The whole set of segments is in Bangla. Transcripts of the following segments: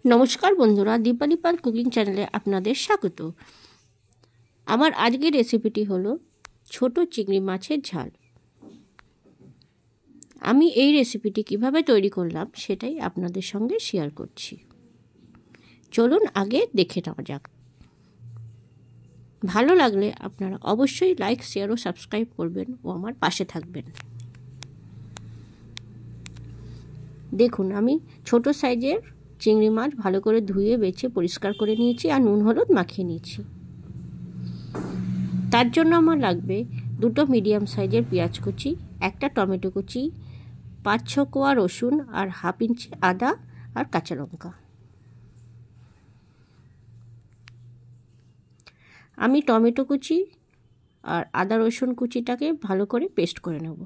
নমস্কার বন্ধুরা, দীপালি পাল কুকিং চ্যানেলে আপনাদের স্বাগত। আমার আজকের রেসিপিটি হলো ছোট চিংড়ি মাছের ঝাল। আমি এই রেসিপিটি কিভাবে তৈরি করলাম সেটাই আপনাদের সঙ্গে শেয়ার করছি। চলুন আগে দেখে নেওয়া যাক। ভালো লাগলে আপনারা অবশ্যই লাইক, শেয়ার ও সাবস্ক্রাইব করবেন ও আমার পাশে থাকবেন। দেখুন, আমি ছোট সাইজের চিংড়ি মাছ ভালো করে ধুয়ে বেছে পরিষ্কার করে নিয়েছি আর নুন হলুদ মাখিয়ে নিয়েছি। তার জন্য আমার লাগবে দুটো মিডিয়াম সাইজের পেঁয়াজ কুচি, একটা টমেটো কুচি, 5-6 কোয়া রসুন আর হাফ ইঞ্চি আদা আর কাঁচা লঙ্কা। আমি টমেটো কুচি আর আদা রসুন কুচিটাকে ভালো করে পেস্ট করে নেব।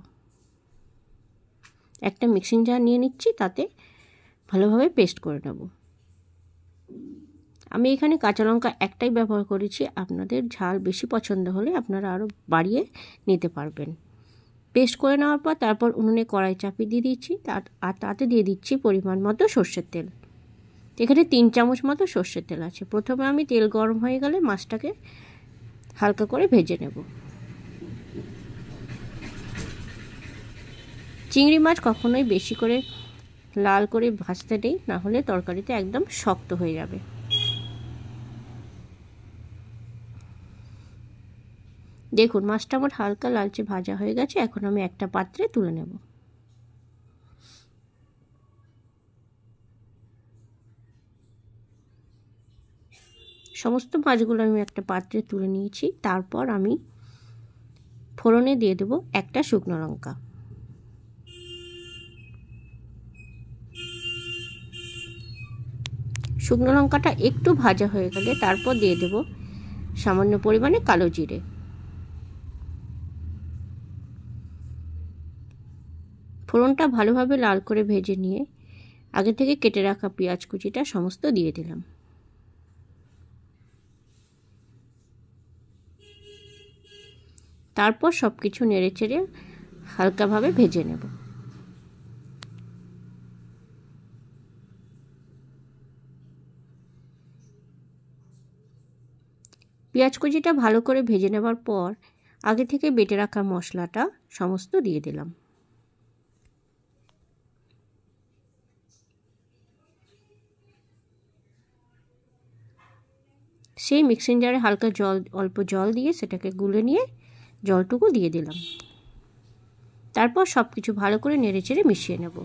একটা মিক্সিং জার নিয়ে নিচ্ছি, তাতে ভালোভাবে পেস্ট করে নেব। আমি এখানে কাঁচা লঙ্কা একটাই ব্যবহার করেছি, আপনাদের ঝাল বেশি পছন্দ হলে আপনারা আরও বাড়িয়ে নিতে পারবেন। পেস্ট করে নেওয়ার পর তারপর উনুনে কড়াই চাপিয়ে দিয়ে দিচ্ছি, আর তাতে দিয়ে দিচ্ছি পরিমাণ মতো সর্ষের তেল। এখানে 3 চামচ মতো সর্ষের তেল আছে। প্রথমে আমি তেল গরম হয়ে গেলে মাছটাকে হালকা করে ভেজে নেব। চিংড়ি মাছ কখনোই বেশি করে লাল করে ভাজতে নেই, না হলে তরকারিতে একদম শক্ত হয়ে যাবে। দেখুন, মাছটা আমার হালকা লালচে ভাজা হয়ে গেছে। এখন আমি একটা পাত্রে তুলে নেব। সমস্ত মাছগুলো আমি একটা পাত্রে তুলে নিয়েছি। তারপর আমি ফোড়নে দিয়ে দেব একটা শুকনো লঙ্কা, শুকনো লঙ্কাটা একটু ভাজা হয়ে গেলে তারপর দিয়ে দেব সামান্য পরিমাণে কালো জিরে। ফোড়নটা ভালোভাবে লাল করে ভেজে নিয়ে আগে থেকে কেটে রাখা পেঁয়াজ কুচিটা সমস্ত দিয়ে দিলাম। তারপর সব কিছু নেড়েচেড়ে হালকাভাবে ভেজে নেব। পেঁয়াজ কুচিটা ভালো করে ভেজে নেবার পর আগে থেকে বেটে রাখা মশলাটা সমস্ত দিয়ে দিলাম। সেই মিক্সিং জারে হালকা অল্প জল দিয়ে সেটাকে গুলে নিয়ে জলটুকু দিয়ে দিলাম। তারপর সব কিছু ভালো করে নেড়েচেড়ে মিশিয়ে নেব।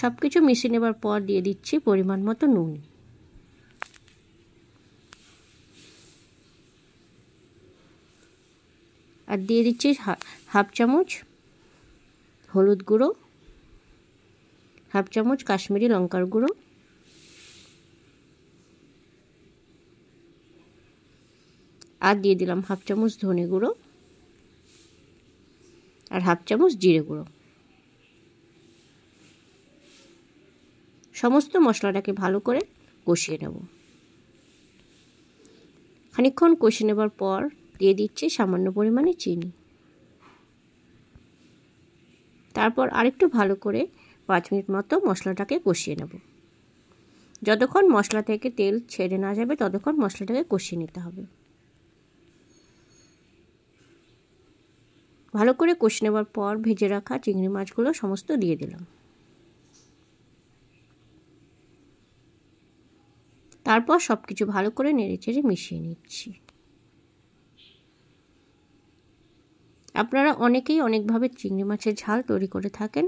সব কিছু মিশিয়ে নেবার পর দিয়ে দিচ্ছি পরিমাণ মতো নুন। আর দিয়ে দিচ্ছি হাফ চামচ হলুদ গুঁড়ো, হাফ চামচ কাশ্মীরি লঙ্কার গুঁড়ো, আর দিয়ে দিলাম হাফ চামচ ধনে গুঁড়ো আর হাফ চামচ জিরে গুঁড়ো। সমস্ত মশলাটাকে ভালো করে কষিয়ে নেব। খানিকক্ষণ কষিয়ে নেবার পর দিয়ে দিচ্ছি সামান্য পরিমাণে চিনি। তারপর আরেকটু ভালো করে 5 মিনিট মতো মশলাটাকে কষিয়ে নেব। যতক্ষণ মশলা থেকে তেল ছেড়ে না যাবে ততক্ষণ মশলাটাকে কষিয়ে নিতে হবে। ভালো করে কষিয়ে নেবার পর ভেজে রাখা চিংড়ি মাছগুলো সমস্ত দিয়ে দিলাম। তারপর সব কিছু ভালো করে নেড়েচেড়ে মিশিয়ে নিচ্ছি। আপনারা অনেকেই অনেকভাবে চিংড়ি মাছের ঝাল তৈরি করে থাকেন।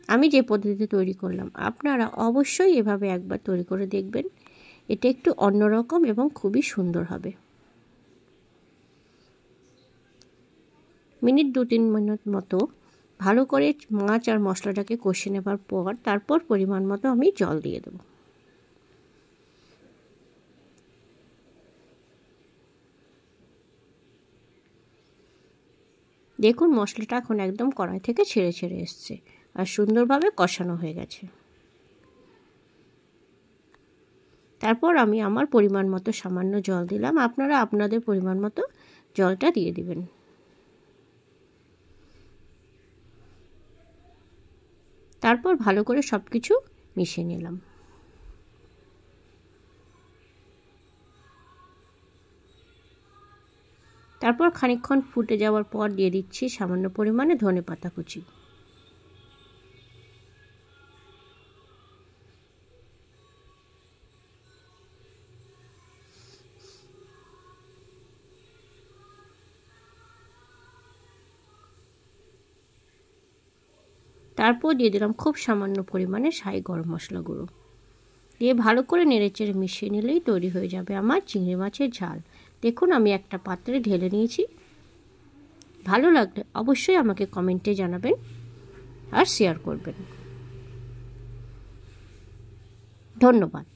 আমি যে পদ্ধতিতে তৈরি করলাম আপনারা অবশ্যই এভাবে একবার তৈরি করে দেখবেন। এটা একটু অন্যরকম এবং খুবই সুন্দর হবে। মিনিট 2-3 মিনিট মতো ভালো করে মাছ আর মশলাটাকে কষিয়ে নেবার পর তারপর পরিমাণ মতো আমি জল দিয়ে দেব। দেখুন, মশলাটা এখন একদম কড়াই থেকে ছেড়ে ছেড়ে এসছে আর সুন্দরভাবে কষানো হয়ে গেছে। তারপর আমি আমার পরিমাণ মতো সামান্য জল দিলাম। আপনারা আপনাদের পরিমাণ মতো জলটা দিয়ে দিবেন। তারপর ভালো করে সব কিছু মিশিয়ে নিলাম। তারপর খানিকক্ষণ ফুটে যাওয়ার পর দিয়ে দিচ্ছি সামান্য পরিমাণে ধনেপাতা কুচি। তারপর দিয়ে দিলাম খুব সামান্য পরিমাণে শাহি গরম মশলা গুঁড়ো। দিয়ে ভালো করে নেড়েচেড়ে মিশিয়ে নিলেই তৈরি হয়ে যাবে আমার চিংড়ি মাছের ঝাল। দেখুন আমি একটা পাত্রে ঢেলে নিয়েছি। ভালো লাগলে অবশ্যই আমাকে কমেন্টে জানাবেন আর শেয়ার করবেন। ধন্যবাদ।